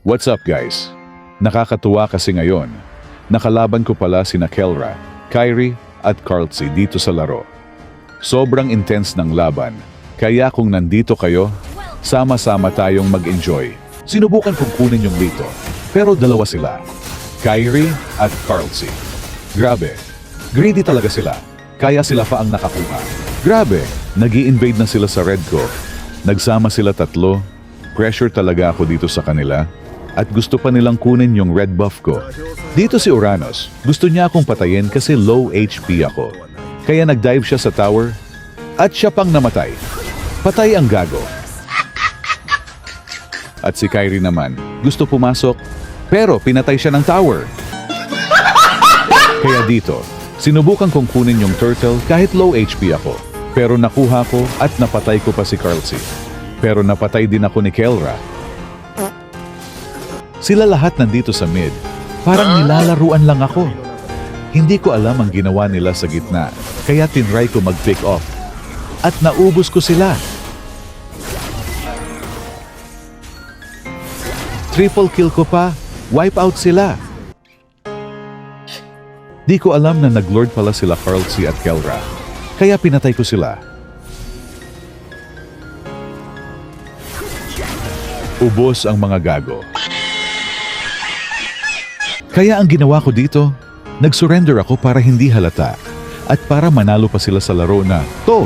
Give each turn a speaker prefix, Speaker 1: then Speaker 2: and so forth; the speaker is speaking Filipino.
Speaker 1: What's up guys? Nakakatuwa kasi ngayon. Nakalaban ko pala sina Kelra, Kyrie at Carlsy dito sa laro. Sobrang intense ng laban, kaya kung nandito kayo, sama-sama tayong mag-enjoy. Sinubukan kong kunin yung dito, pero dalawa sila. Kyrie at Carlsy. Grabe, greedy talaga sila. Kaya sila pa ang nakakuha. Grabe, nag-i-invade na sila sa red ko. Nagsama sila tatlo. Pressure talaga ako dito sa kanila. At gusto pa nilang kunin yung red buff ko. Dito si Uranus, gusto niya akong patayin kasi low HP ako. Kaya nag-dive siya sa tower at siya pang namatay. Patay ang gago. At si Kyrie naman, gusto pumasok pero pinatay siya ng tower. Kaya dito, sinubukan kong kunin yung turtle kahit low HP ako. Pero nakuha ko at napatay ko pa si Carlsy. Pero napatay din ako ni Kelra. Sila lahat nandito sa mid. Parang nilalaruan lang ako. Hindi ko alam ang ginawa nila sa gitna, kaya tinry ko mag-pick off. At naubos ko sila. Triple kill ko pa, wipe out sila. Di ko alam na nag-lord pala sila Carlsy at Kelra, kaya pinatay ko sila. Ubos ang mga gago. Kaya ang ginawa ko dito, nag-surrender ako para hindi halata at para manalo pa sila sa laro na to.